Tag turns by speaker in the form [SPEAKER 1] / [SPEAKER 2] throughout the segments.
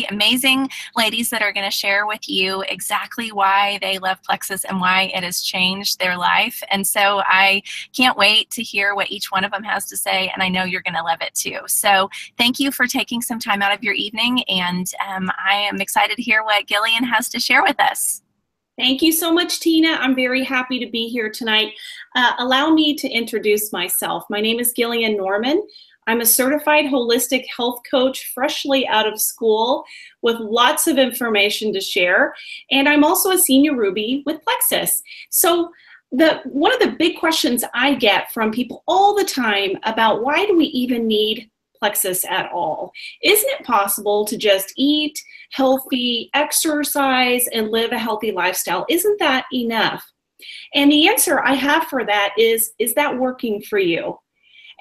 [SPEAKER 1] amazing ladies that are going to share with you exactly why they love Plexus and why it has changed their life. And so I can't wait to hear what each one of them has to say, and I know you're going to love it too. So thank you for taking some time out of your evening, and I am excited to hear what Gillian has to share with us.
[SPEAKER 2] Thank you so much, Tina. I'm very happy to be here tonight. Allow me to introduce myself. My name is Gillian Norman. I'm a certified holistic health coach, freshly out of school, with lots of information to share. And I'm also a senior Ruby with Plexus. So one of the big questions I get from people all the time about why do we even need Plexus at all? Isn't it possible to just eat healthy, exercise, and live a healthy lifestyle? Isn't that enough? And the answer I have for that is that working for you?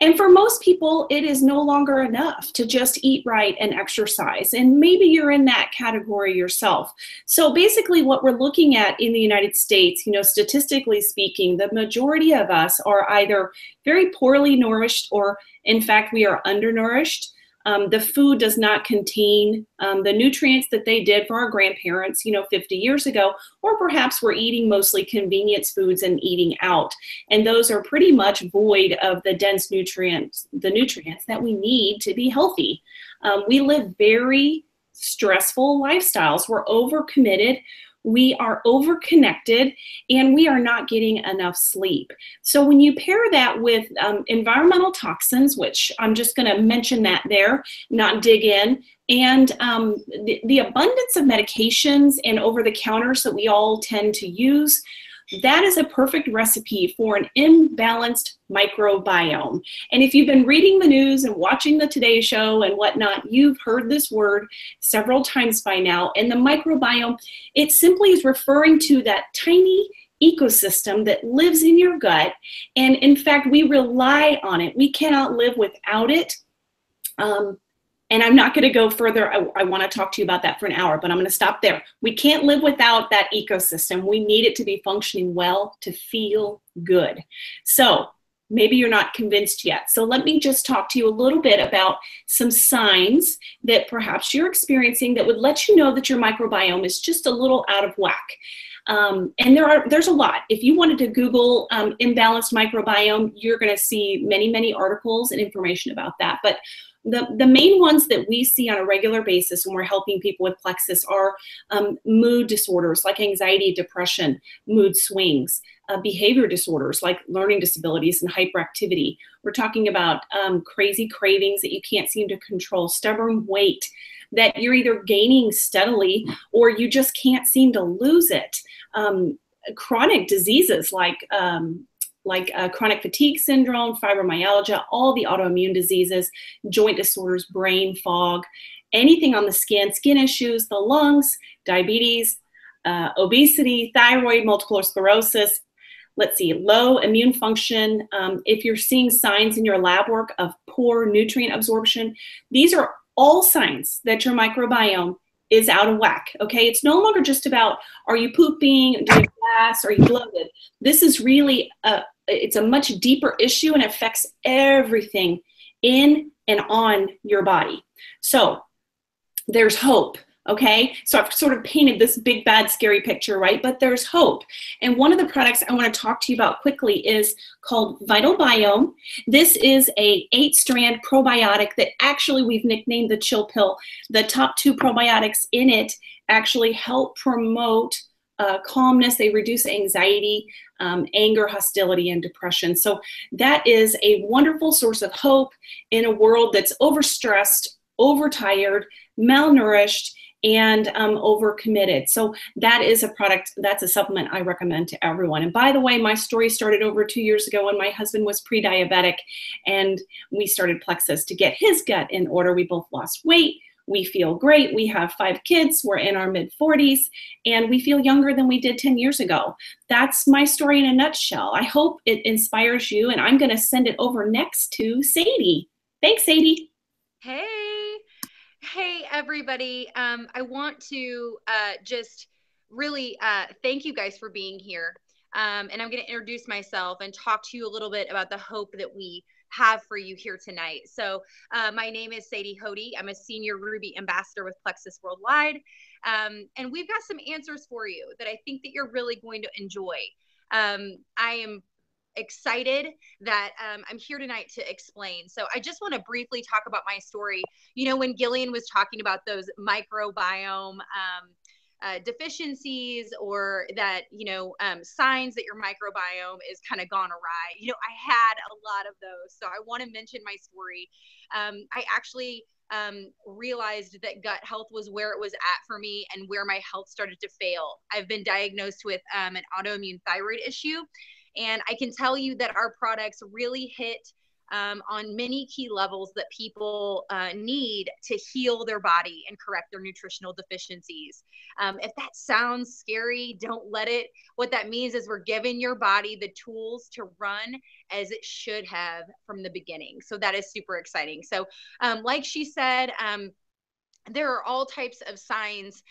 [SPEAKER 2] And for most people, it is no longer enough to just eat right and exercise. And maybe you're in that category yourself. So basically what we're looking at in the United States, statistically speaking, the majority of us are either very poorly nourished or in fact, we are undernourished. The food does not contain the nutrients that they did for our grandparents, 50 years ago, or perhaps we're eating mostly convenience foods and eating out. And those are pretty much void of the dense nutrients, the nutrients that we need to be healthy. We live very stressful lifestyles. We're overcommitted. We are overconnected, and we are not getting enough sleep. So when you pair that with environmental toxins, which I'm just going to mention that there, not dig in, and the abundance of medications and over-the-counters that we all tend to use, that is a perfect recipe for an imbalanced microbiome. And if you've been reading the news and watching the Today Show and whatnot, you've heard this word several times by now. And the microbiome, it simply is referring to that tiny ecosystem that lives in your gut. And in fact, we rely on it. We cannot live without it. And I'm not going to go further. I want to talk to you about that for an hour, but I'm going to stop there. We can't live without that ecosystem. We need it to be functioning well to feel good. So maybe you're not convinced yet. So let me just talk to you a little bit about some signs that perhaps you're experiencing that would let you know that your microbiome is just a little out of whack. And there's a lot. If you wanted to Google imbalanced microbiome, you're going to see many, many articles and information about that. But the main ones that we see on a regular basis when we're helping people with Plexus are mood disorders like anxiety, depression, mood swings, behavior disorders like learning disabilities and hyperactivity. We're talking about crazy cravings that you can't seem to control, stubborn weight that you're either gaining steadily or you just can't seem to lose it. Chronic diseases like chronic fatigue syndrome, fibromyalgia, all the autoimmune diseases, joint disorders, brain fog, anything on the skin issues, the lungs, diabetes, obesity, thyroid, multiple sclerosis. Let's see, low immune function. If you're seeing signs in your lab work of poor nutrient absorption, these are all signs that your microbiome is out of whack, okay? It's no longer just about, are you pooping, do you have gas, are you bloated? This is really, it's a much deeper issue and affects everything in and on your body. So there's hope, okay? So I've sort of painted this big, bad, scary picture, right? But there's hope. And one of the products I want to talk to you about quickly is called Vital Biome. This is a 8-strand probiotic that actually we've nicknamed the chill pill. The top 2 probiotics in it actually help promote calmness. They reduce anxiety, anger, hostility, and depression. So that is a wonderful source of hope in a world that's overstressed, overtired, malnourished, and overcommitted. So that is a product, that's a supplement I recommend to everyone. And by the way, my story started over 2 years ago when my husband was pre-diabetic and we started Plexus to get his gut in order. We both lost weight. We feel great. We have 5 kids. We're in our mid-40s and we feel younger than we did 10 years ago. That's my story in a nutshell. I hope it inspires you, and I'm going to send it over next to Sadie. Thanks, Sadie.
[SPEAKER 3] Hey, everybody. I want to just really thank you guys for being here. And I'm going to introduce myself and talk to you a little bit about the hope that we have for you here tonight. So my name is Sadie Hody. I'm a senior Ruby ambassador with Plexus Worldwide. And we've got some answers for you that I think that you're really going to enjoy. I am excited that I'm here tonight to explain. So I just want to briefly talk about my story. You know, when Gillian was talking about those microbiome deficiencies, or that, signs that your microbiome is kind of gone awry. I had a lot of those. So I want to mention my story. I actually realized that gut health was where it was at for me and where my health started to fail. I've been diagnosed with an autoimmune thyroid issue. And I can tell you that our products really hit on many key levels that people need to heal their body and correct their nutritional deficiencies. If that sounds scary, don't let it. What that means is we're giving your body the tools to run as it should have from the beginning. So that is super exciting. So like she said, there are all types of signs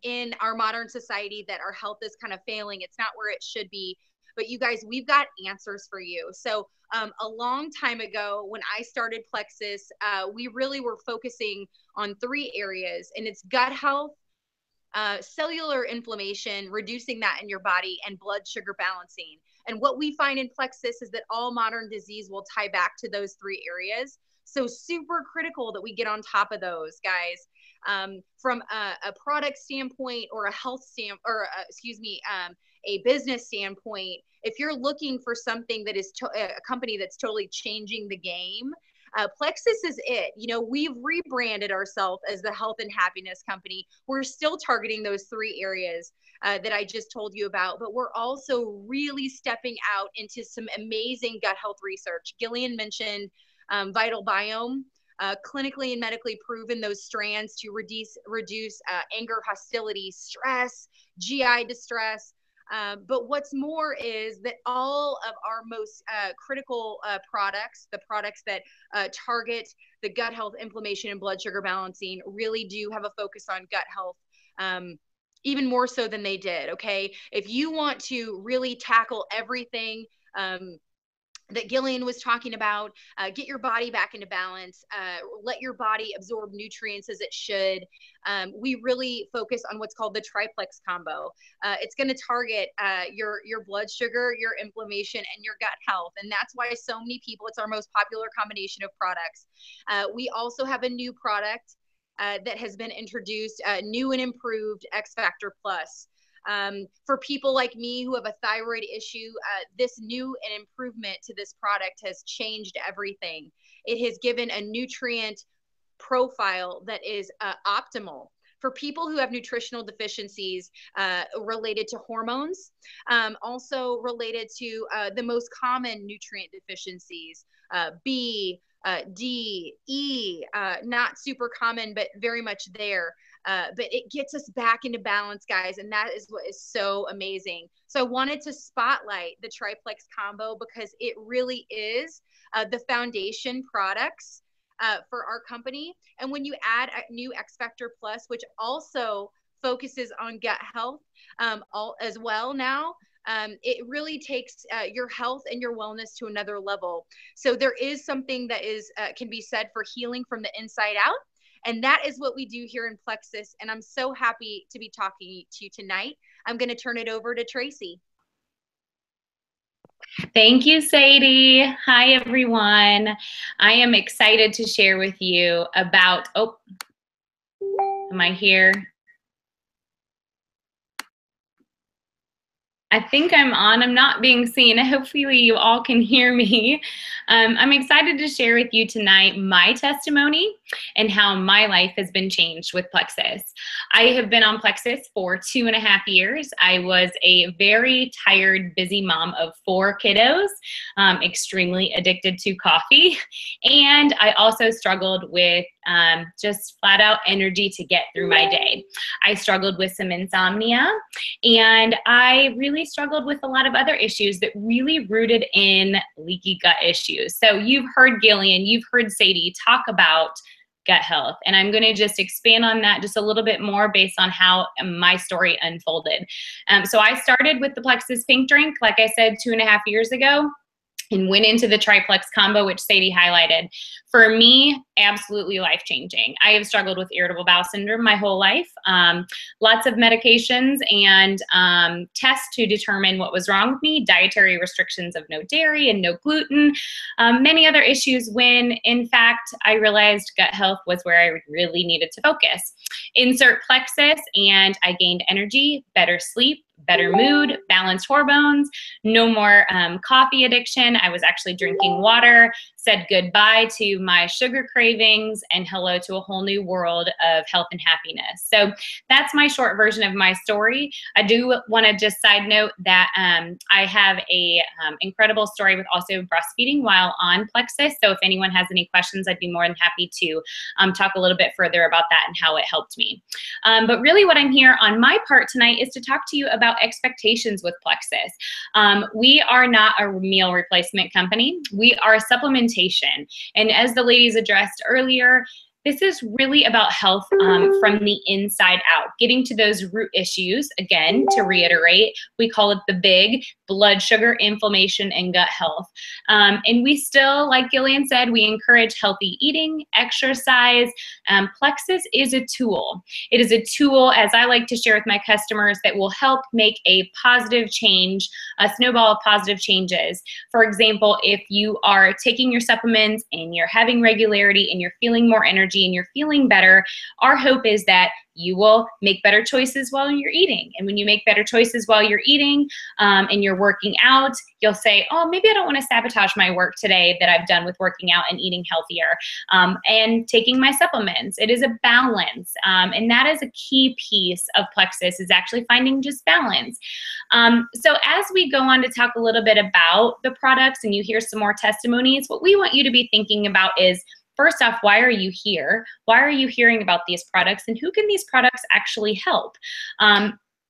[SPEAKER 3] in our modern society that our health is kind of failing. It's not where it should be. But you guys, we've got answers for you. So a long time ago, when I started Plexus, we really were focusing on 3 areas, and it's gut health, cellular inflammation, reducing that in your body, and blood sugar balancing. And what we find in Plexus is that all modern disease will tie back to those 3 areas. So super critical that we get on top of those, guys. From a product standpoint, or a health a business standpoint, if you're looking for something that is a company that's totally changing the game, Plexus is it. We've rebranded ourselves as the health and happiness company. We're still targeting those 3 areas that I just told you about, but we're also really stepping out into some amazing gut health research. Gillian mentioned Vital Biome. Clinically and medically proven those strands to reduce anger, hostility, stress, GI distress. But what's more is that all of our most critical products, the products that target the gut health, inflammation, and blood sugar balancing, really do have a focus on gut health, even more so than they did, okay? If you want to really tackle everything that Gillian was talking about, get your body back into balance, let your body absorb nutrients as it should. We really focus on what's called the triplex combo. It's going to target your blood sugar, your inflammation, and your gut health. And that's why so many people, it's our most popular combination of products. We also have a new product that has been introduced, new and improved X Factor Plus. For people like me who have a thyroid issue, this new and improvement to this product has changed everything. It has given a nutrient profile that is optimal for people who have nutritional deficiencies related to hormones, also related to the most common nutrient deficiencies, B, D, E, not super common, but very much there. But it gets us back into balance, guys, and that is what is so amazing. So I wanted to spotlight the triplex combo because it really is the foundation products for our company. And when you add a new X Factor Plus, which also focuses on gut health as well now, it really takes your health and your wellness to another level. So there is something that can be said for healing from the inside out. And that is what we do here in Plexus. And I'm so happy to be talking to you tonight. I'm going to turn it over to Tracy.
[SPEAKER 4] Thank you, Sadie. Hi, everyone. I am excited to share with you about, am I here? I think I'm on. I'm not being seen. Hopefully you all can hear me. I'm excited to share with you tonight my testimony and how my life has been changed with Plexus. I have been on Plexus for 2.5 years. I was a very tired, busy mom of 4 kiddos, extremely addicted to coffee, and I also struggled with just flat out energy to get through my day. I struggled with some insomnia, and I really struggled with a lot of other issues that really rooted in leaky gut issues. So you've heard Gillian, you've heard Sadie talk about gut health, and I'm going to just expand on that just a little bit more based on how my story unfolded. So I started with the Plexus Pink Drink, like I said, 2.5 years ago. and went into the triplex combo, which Sadie highlighted. For me, absolutely life-changing. I have struggled with irritable bowel syndrome my whole life. Lots of medications and tests to determine what was wrong with me, dietary restrictions of no dairy and no gluten, many other issues, when in fact I realized gut health was where I really needed to focus. Insert Plexus and I gained energy, better sleep, better mood, balanced hormones, no more coffee addiction. I was actually drinking water, said goodbye to my sugar cravings, and hello to a whole new world of health and happiness. So that's my short version of my story. I do want to just side note that I have a incredible story with also breastfeeding while on Plexus. So if anyone has any questions, I'd be more than happy to talk a little bit further about that and how it helped me. But really what I'm here on my part tonight is to talk to you about expectations with Plexus. We are not a meal replacement company. We are supplementation. And as the ladies addressed earlier, this is really about health from the inside out, getting to those root issues. Again, to reiterate, we call it the big: blood sugar, inflammation, and gut health. And we still, like Gillian said, we encourage healthy eating, exercise. Plexus is a tool. It is a tool, as I like to share with my customers, that will help make a positive change, a snowball of positive changes. For example, if you are taking your supplements and you're having regularity and you're feeling more energy and you're feeling better, our hope is that you will make better choices while you're eating. And when you make better choices while you're eating and you're working out, you'll say, oh, maybe I don't want to sabotage my work today that I've done with working out and eating healthier and taking my supplements. It is a balance. And that is a key piece of Plexus, is actually finding just balance. So as we go on to talk a little bit about the products and you hear some more testimonies, what we want you to be thinking about is, first off, why are you here? Why are you hearing about these products, and who can these products actually help?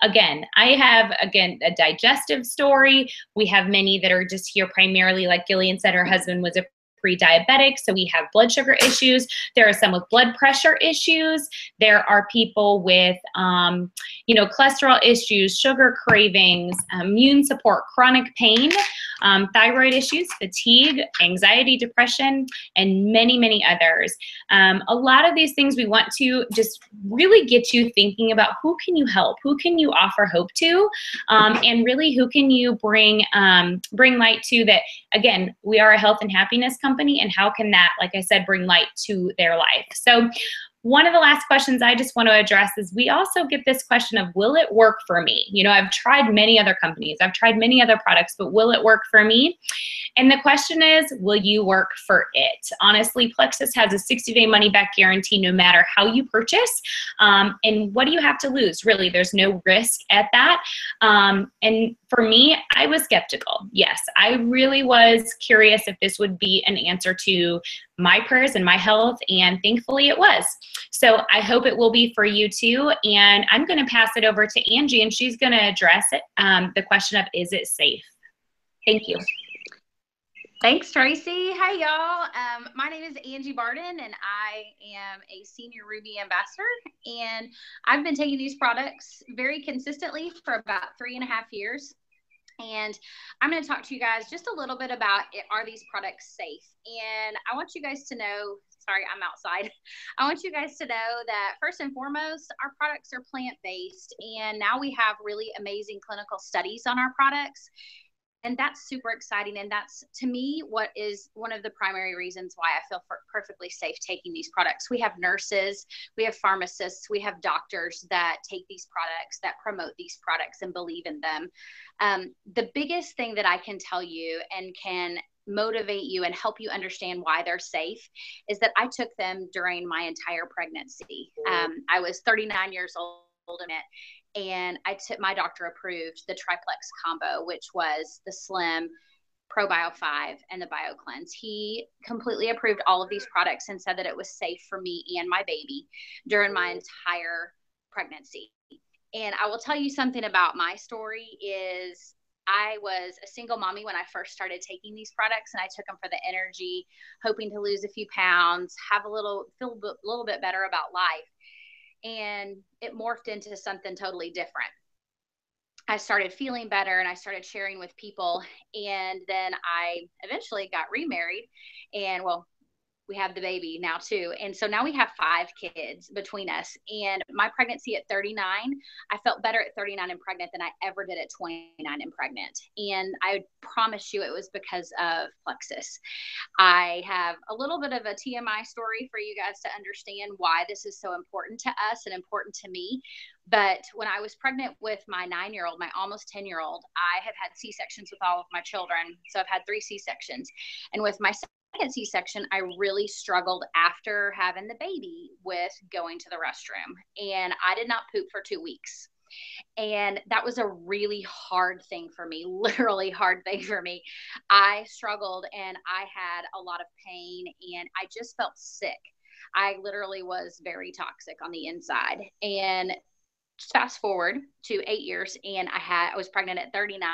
[SPEAKER 4] Again, I have, a digestive story. We have many that are just here primarily, like Gillian said, her husband was a pre-diabetic, so we have blood sugar issues. There are some with blood pressure issues. There are people with, cholesterol issues, sugar cravings, immune support, chronic pain, thyroid issues, fatigue, anxiety, depression, and many, many others. A lot of these things we want to just really get you thinking about, who can you help? Who can you offer hope to? And really, who can you bring light to? That, again, we are a health and happiness company, and how can that, like I said, bring light to their life? So one of the last questions I just want to address is, we also get this question of, will it work for me? You know, I've tried many other companies, I've tried many other products, but will it work for me? And the question is, will you work for it? Honestly, Plexus has a 60-day money-back guarantee no matter how you purchase. And what do you have to lose? Really, there's no risk at that. And for me, I was skeptical. Yes, I really was curious if this would be an answer to my prayers and my health, and thankfully it was. So I hope it will be for you too. And I'm going to pass it over to Angie, and she's going to address it, the question of, is it safe? Thank you.
[SPEAKER 3] Thanks, Tracy. Hey, y'all. My name is Angie Barden, and I am a senior Ruby ambassador. And I've been taking these products very consistently for about 3.5 years. And I'm going to talk to you guys just a little bit about are these products safe? And I want you guys to know, sorry, I'm outside. I want you guys to know that first and foremost, our products are plant-based. And now we have really amazing clinical studies on our products. And that's super exciting. And that's, to me, what is one of the primary reasons why I feel perfectly safe taking these products. We have nurses, we have pharmacists, we have doctors that take these products, that promote these products and believe in them. The biggest thing that I can tell you and can motivate you and help you understand why they're safe is that I took them during my entire pregnancy. I was 39 years old in it. And my doctor approved the triplex combo, which was the Slim, ProBio 5, and the BioCleanse. He completely approved all of these products and said that it was safe for me and my baby during my entire pregnancy. And I will tell you something about my story is I was a single mommy when I first started taking these products, and I took them for the energy, hoping to lose a few pounds, feel a little bit better about life. And it morphed into something totally different. I started feeling better and I started sharing with people. And then I eventually got remarried, and well, we have the baby now too. And so now we have 5 kids between us. And my pregnancy at 39, I felt better at 39 and pregnant than I ever did at 29 and pregnant. And I promise you it was because of Plexus. I have a little bit of a TMI story for you guys to understand why this is so important to us and important to me. But when I was pregnant with my 9-year-old, my almost 10-year-old, I have had C-sections with all of my children. So I've had 3 C-sections. And with my second C-section, I really struggled after having the baby with going to the restroom. And I did not poop for 2 weeks. And that was a really hard thing for me, literally hard thing for me. I struggled and I had a lot of pain and I just felt sick. I literally was very toxic on the inside. And fast forward to 8 years, and I was pregnant at 39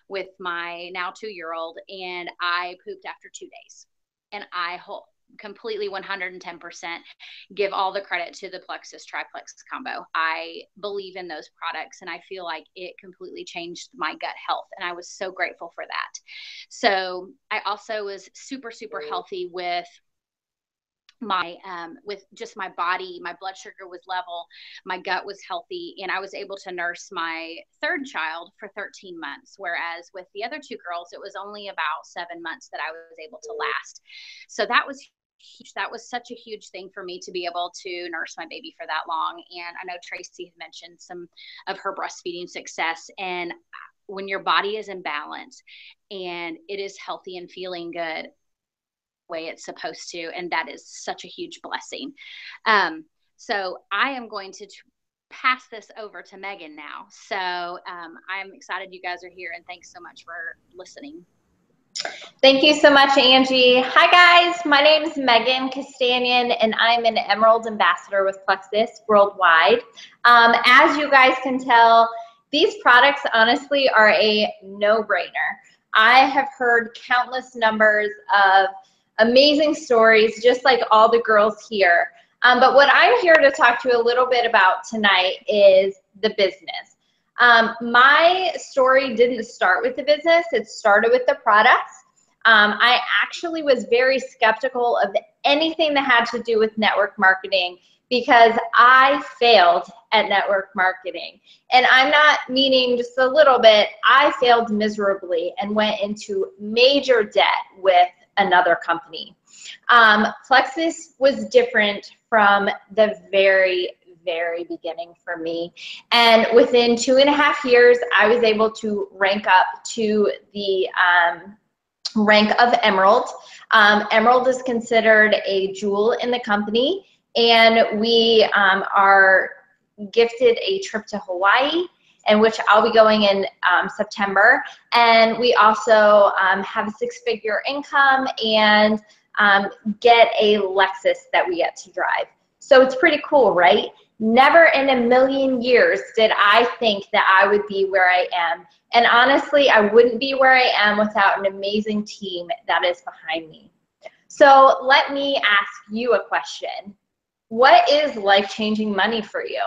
[SPEAKER 3] with my now 2-year-old, and I pooped after 2 days. And I completely 110% give all the credit to the Plexus Triplex combo. I believe in those products, and I feel like it completely changed my gut health, and I was so grateful for that. So I also was super, super healthy with just my body. My blood sugar was level, my gut was healthy, and I was able to nurse my 3rd child for 13 months. Whereas with the other 2 girls, it was only about 7 months that I was able to last. So that was huge. That was such a huge thing for me to be able to nurse my baby for that long. And I know Tracy had mentioned some of her breastfeeding success. And when your body is in balance and it is healthy and feeling good, way it's supposed to, and that is such a huge blessing. So I am going to pass this over to Megan now. So I'm excited you guys are here, and thanks so much for listening.
[SPEAKER 5] Thank you so much, Angie. Hi guys, my name is Megan Castanian, and I'm an Emerald Ambassador with Plexus worldwide. As you guys can tell, these products honestly are a no-brainer. I have heard countless numbers of amazing stories, just like all the girls here. But what I'm here to talk to you a little bit about tonight is the business. My story didn't start with the business, it started with the products. I actually was very skeptical of anything that had to do with network marketing because I failed at network marketing. And I'm not meaning just a little bit, I failed miserably and went into major debt with another company. Plexus was different from the very beginning for me. And within 2.5 years, I was able to rank up to the rank of Emerald. Emerald is considered a jewel in the company, and we are gifted a trip to Hawaii, in which I'll be going in September. And we also have a 6-figure income and get a Lexus that we get to drive. So it's pretty cool, right? Never in a million years did I think that I would be where I am. And honestly, I wouldn't be where I am without an amazing team that is behind me. So let me ask you a question. What is life-changing money for you?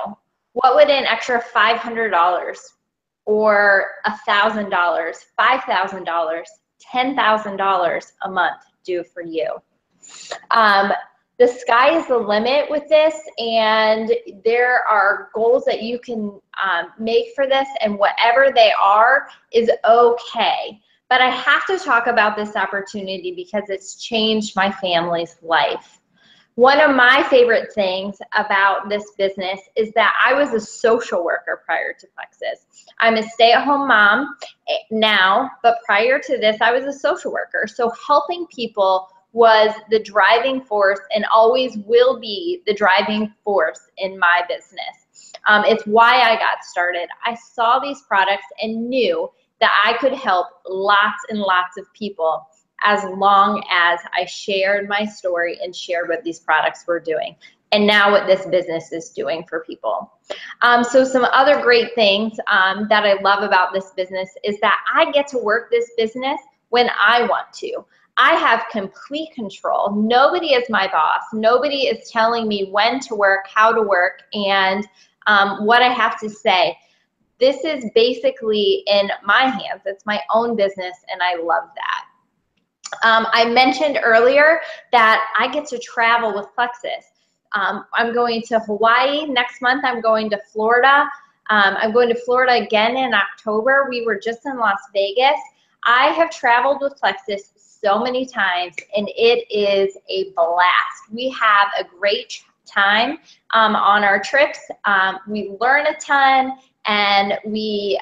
[SPEAKER 5] What would an extra $500 or $1,000, $5,000, $10,000 a month do for you? The sky is the limit with this, and there are goals that you can make for this, and whatever they are is okay. But I have to talk about this opportunity because it's changed my family's life. One of my favorite things about this business is that I was a social worker prior to Plexus. I'm a stay-at-home mom now, but prior to this, I was a social worker. So helping people was the driving force and always will be the driving force in my business. It's why I got started. I saw these products and knew that I could help lots and lots of people as long as I shared my story and shared what these products were doing, and now what this business is doing for people. So some other great things that I love about this business is that I get to work this business when I want to. I have complete control. Nobody is my boss. Nobody is telling me when to work, how to work, and what I have to say. this is basically in my hands. It's my own business, and I love that. I mentioned earlier that I get to travel with Plexus. I'm going to Hawaii next month. I'm going to Florida. I'm going to Florida again in October. We were just in Las Vegas. I have traveled with Plexus so many times, and it is a blast. We have a great time on our trips. We learn a ton, and we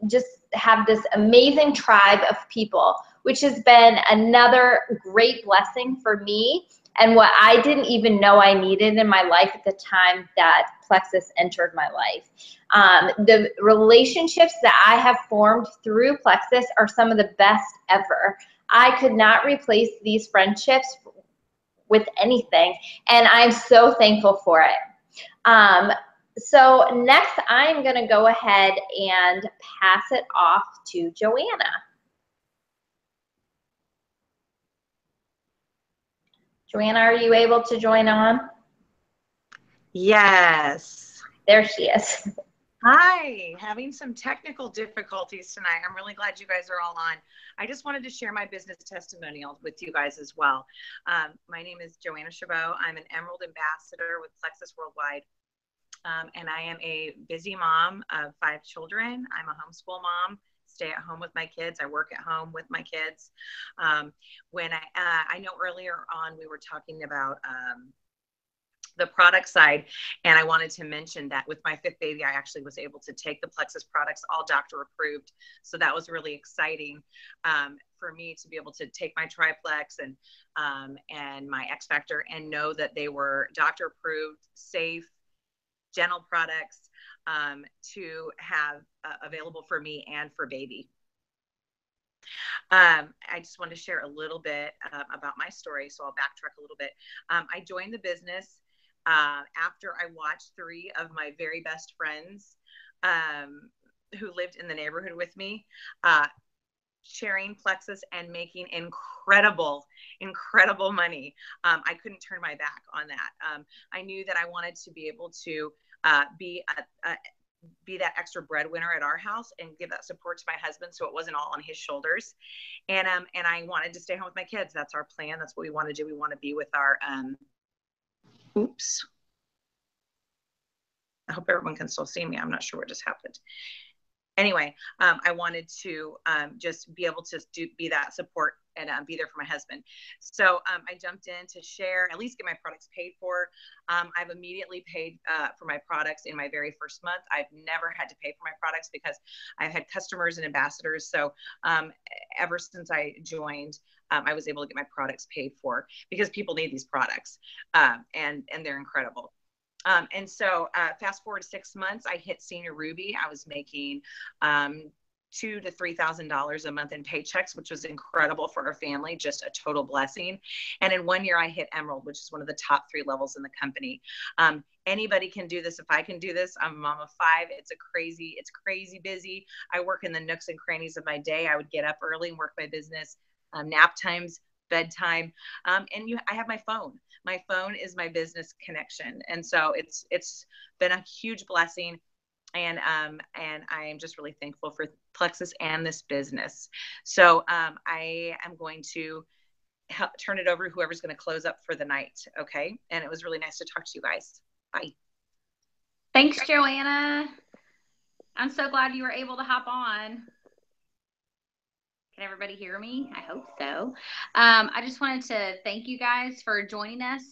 [SPEAKER 5] just have this amazing tribe of people, which has been another great blessing for me and what I didn't even know I needed in my life at the time that Plexus entered my life. The relationships that I have formed through Plexus are some of the best ever. I could not replace these friendships with anything, and I'm so thankful for it. So next, I'm going to go ahead and pass it off to Joanna. Joanna, are you able to join on?
[SPEAKER 6] Yes.
[SPEAKER 5] There she is.
[SPEAKER 6] Hi, having some technical difficulties tonight. I'm really glad you guys are all on. I just wanted to share my business testimonial with you guys as well. My name is Joanna Chabot. I'm an Emerald Ambassador with Plexus Worldwide. And I am a busy mom of 5 children. I'm a homeschool mom, stay at home with my kids. I work at home with my kids. When I know earlier on we were talking about the product side, and I wanted to mention that with my 5th baby, I actually was able to take the Plexus products, all doctor approved. So that was really exciting for me to be able to take my triplex and my X Factor and know that they were doctor approved, safe, gentle products to have available for me and for baby. I just want to share a little bit about my story, so I'll backtrack a little bit. I joined the business after I watched 3 of my very best friends who lived in the neighborhood with me sharing Plexus and making incredible money. I couldn't turn my back on that. I knew that I wanted to be able to be that extra breadwinner at our house and give that support to my husband, so it wasn't all on his shoulders. And I wanted to stay home with my kids. That's our plan. That's what we want to do. We want to be with our oops. I hope everyone can still see me. I'm not sure what just happened. Anyway, I wanted to just be able to be that support and be there for my husband. So I jumped in to share, at least get my products paid for. I've immediately paid for my products in my very first month. I've never had to pay for my products because I've had customers and ambassadors. So ever since I joined, I was able to get my products paid for because people need these products and they're incredible. And so fast forward 6 months, I hit Senior Ruby. I was making $2,000 to $3,000 a month in paychecks, which was incredible for our family, just a total blessing. And in 1 year, I hit Emerald, which is one of the top 3 levels in the company. Anybody can do this. If I can do this, I'm a mom of 5. It's crazy busy. I work in the nooks and crannies of my day. I would get up early and work my business, nap times, bedtime, and I have my phone. My phone is my business connection, and so it's been a huge blessing. And I am just really thankful for Plexus and this business. So I am going to turn it over to whoever's going to close up for the night. Okay, and it was really nice to talk to you guys. Bye.
[SPEAKER 3] Thanks, Joanna. I'm so glad you were able to hop on. Can everybody hear me? I hope so. I just wanted to thank you guys for joining us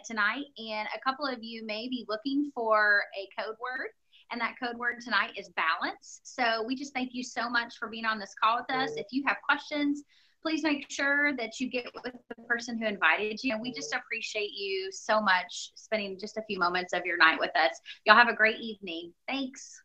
[SPEAKER 3] tonight. And a couple of you may be looking for a code word, and that code word tonight is balance. So we just thank you so much for being on this call with us. If you have questions, please make sure that you get with the person who invited you. And we just appreciate you so much spending just a few moments of your night with us. Y'all have a great evening. Thanks.